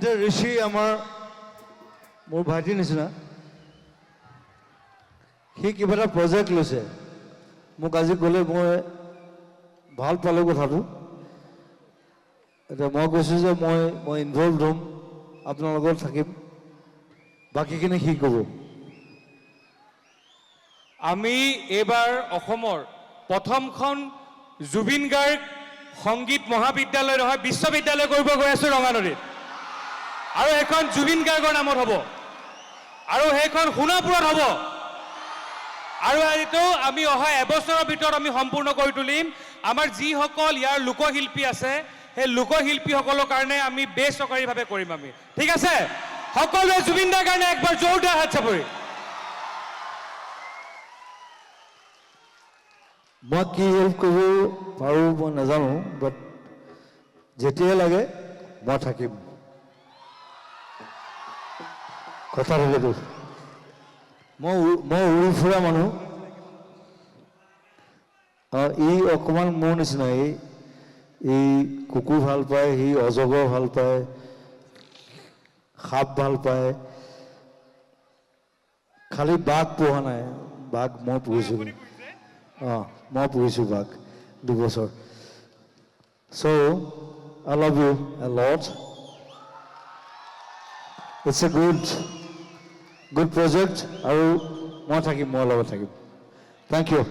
যে ঋষি আমাৰ মোৰ ভাইটিৰ নিচিনা সি কিবা এটা প্ৰজেক্ট লৈছে মোক আজি ক'লে মই ভাল পালোঁ কথাটো এতিয়া মই কৈছোঁ যে মই ইনভলভ হ'ম আপোনাৰ লগত থাকিম বাকীখিনি সি ক'ব আমি এইবাৰ অসমৰ প্ৰথমখন জুবিন গাৰ্গ সংগীত মহাবিদ্যালয় নহয় বিশ্ববিদ্যালয় কৰিব গৈ আছোঁ ৰঙানদীত আৰু এখন জুবিন গাৰ্গৰ নামত হ'ব আৰু সেইখন সোণাপুৰত হ'ব আৰু এইটো আমি অহা এবছৰৰ ভিতৰত আমি সম্পূৰ্ণ কৰি তুলিম আমাৰ যিসকল ইয়াৰ লোকশিল্পী আছে সেই লোকশিল্পীসকলৰ কাৰণে আমি বেচৰকাৰীভাৱে কৰিম আমি ঠিক আছে সকলোৱে জুবিন দাৰ কাৰণে একবাৰ জোৰদাৰ হাত চাপৰি মই কি হেল্প কৰিব পাৰোঁ মই নাজানো বাট যেতিয়াই লাগে মই থাকিম কথা থাকেতো মই উৰি ফুৰা মানুহ ই অকণমান মোৰ নিচিনা এই কুকুৰ ভাল পায় সি অজগৰ ভাল পায় সাপ ভাল পায় খালি বাঘ পোহা নাই বাঘ মই পুহিছোঁ মই পুহিছোঁ বাঘ 2 বছৰ চ' I love you a lot it's a good project আৰু মই থাকিম মোৰ লগত থাকিম thank you